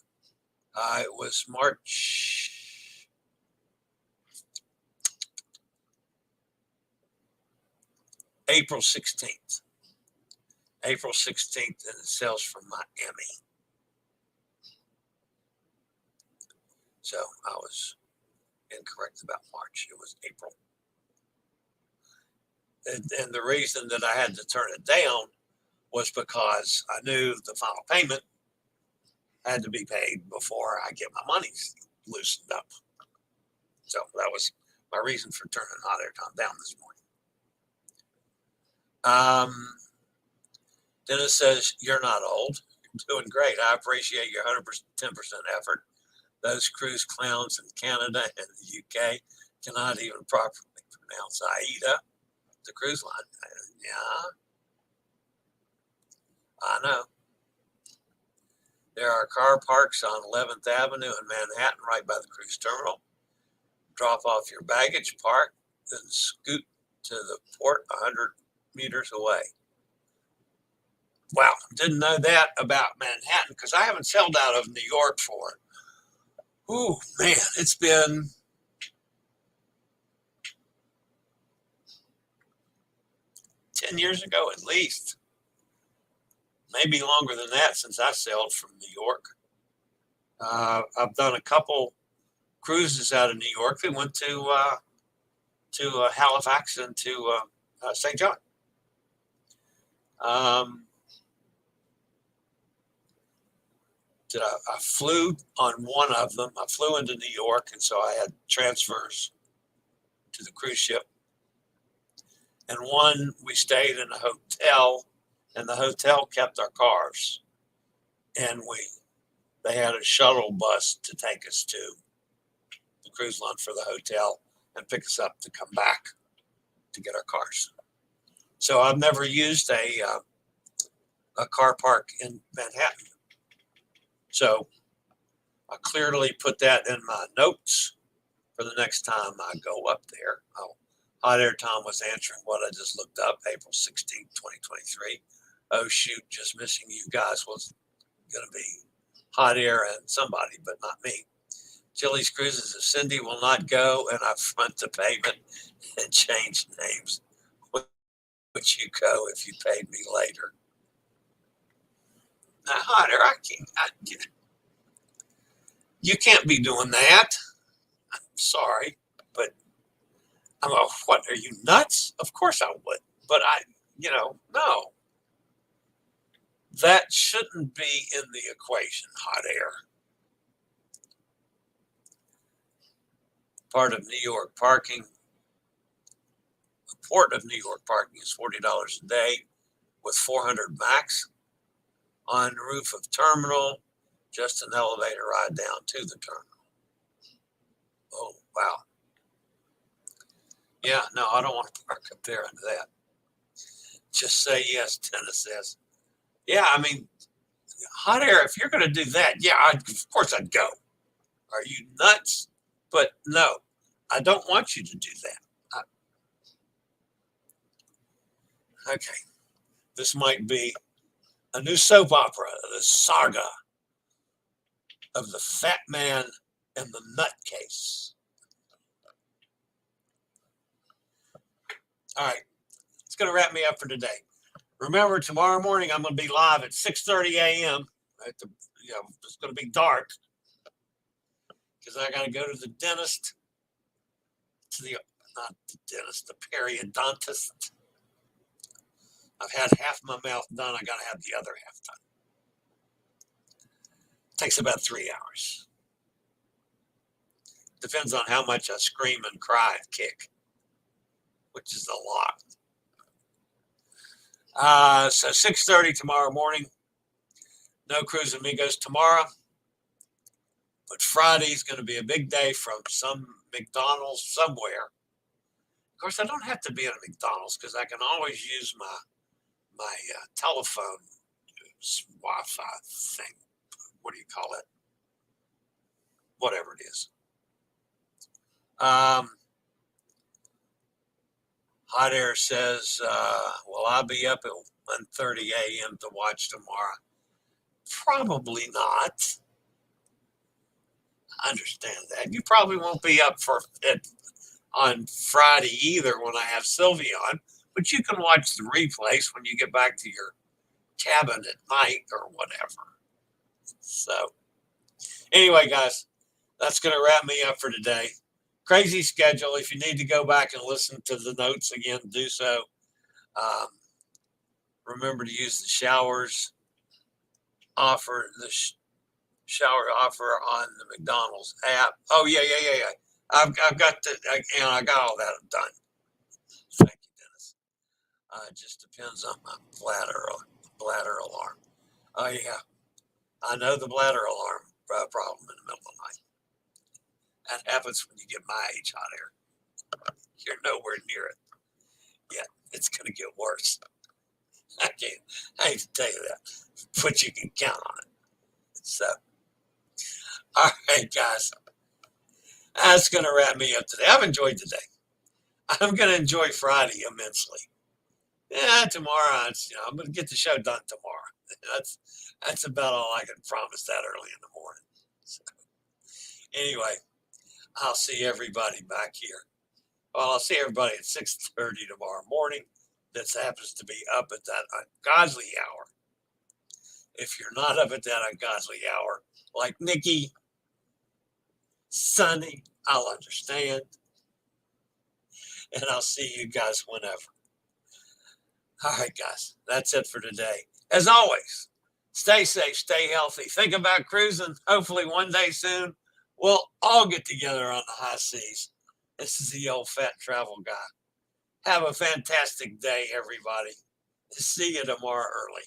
It was April 16th. April 16th, and it sails from Miami. So I was incorrect about March. It was April. And the reason that I had to turn it down was because I knew the final payment had to be paid before I get my money loosened up. So that was my reason for turning Hot Air Tom down this morning. Dennis says, you're not old. You're doing great. I appreciate your 10% effort. Those cruise clowns in Canada and the UK cannot even properly pronounce AIDA, the cruise line. Yeah, I know. There are car parks on 11th Avenue in Manhattan, right by the cruise terminal. Drop off your baggage, park, then scoot to the port 100 meters away. Wow, didn't know that about Manhattan because I haven't sailed out of New York for, oh man, it's been 10 years ago at least. Maybe longer than that since I sailed from New York. I've done a couple cruises out of New York. They went to Halifax and to St. John. I flew on one of them. I flew into New York, and so I had transfers to the cruise ship. And one, we stayed in a hotel, and the hotel kept our cars. And they had a shuttle bus to take us to the cruise line for the hotel and pick us up to come back to get our cars. So I've never used a car park in Manhattan. So I clearly put that in my notes for the next time I go up there. Hot Air Tom was answering what I just looked up, April 16, 2023. Oh, shoot, just missing you guys was going to be Hot Air and somebody, but not me. Chillie's Cruises, if Cindy will not go and I front the payment and change names, would you go if you paid me later? Now, Hot Air, you can't be doing that. I'm sorry, but I'm like, what, are you nuts? Of course I would, but no. That shouldn't be in the equation, Hot Air. Part of New York parking, the Port of New York parking is $40 a day with 400 max. On the roof of terminal, just an elevator ride down to the terminal. Oh, wow. Yeah, no, I don't want to park up there under that. Just say yes, Dennis says. Yeah, I mean, Hot Air, if you're going to do that, yeah, of course I'd go. Are you nuts? But no, I don't want you to do that. Okay, this might be a new soap opera, the saga of the fat man and the nutcase. All right, it's going to wrap me up for today. Remember, tomorrow morning I'm going to be live at 6:30 a.m. It's going to be dark because I got to go to the dentist, not the dentist, the periodontist. I've had half my mouth done. I got to have the other half done. It takes about 3 hours. Depends on how much I scream and cry and kick, which is a lot. So 6:30 tomorrow morning. No Cruise Amigos tomorrow. But Friday's going to be a big day from some McDonald's somewhere. Of course, I don't have to be at a McDonald's because I can always use my telephone Wi-Fi thing. What do you call it? Whatever it is. Hot Air says, will I be up at 1:30 a.m. to watch tomorrow? Probably not. I understand that. You probably won't be up on Friday either when I have Sylvie on, but you can watch the replays when you get back to your cabin at night or whatever. So anyway, guys, that's going to wrap me up for today. Crazy schedule. If you need to go back and listen to the notes again, do so. Remember to use the showers offer, shower offer on the McDonald's app. Oh, yeah. I've got I got all that done. Thank you, Dennis. It just depends on my bladder alarm. Oh, yeah. I know the bladder alarm problem in the middle of the night. That happens when you get my age, Hot Air. You're nowhere near it yet. It's going to get worse. I hate to tell you that, but you can count on it. So, all right, guys, that's going to wrap me up today. I've enjoyed the day. I'm going to enjoy Friday immensely. Yeah, tomorrow, I'm going to get the show done tomorrow. That's about all I can promise that early in the morning. So, anyway, I'll see everybody back here. Well, I'll see everybody at 6:30 tomorrow morning. That happens to be up at that ungodly hour. If you're not up at that ungodly hour, like Nikki, Sunny, I'll understand. And I'll see you guys whenever. All right, guys, that's it for today. As always, stay safe, stay healthy. Think about cruising. Hopefully one day soon, we'll all get together on the high seas. This is the old fat travel guy. Have a fantastic day, everybody. See you tomorrow early.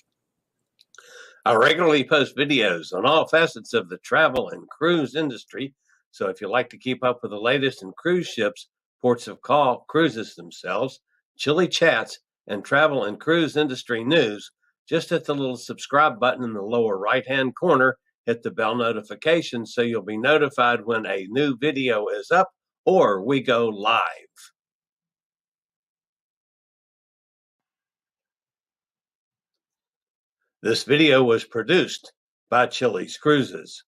I regularly post videos on all facets of the travel and cruise industry. So if you like to keep up with the latest in cruise ships, ports of call, cruises themselves, Chillie chats, and travel and cruise industry news, just hit the little subscribe button in the lower right-hand corner, hit the bell notification so you'll be notified when a new video is up or we go live. This video was produced by Chillie's Cruises.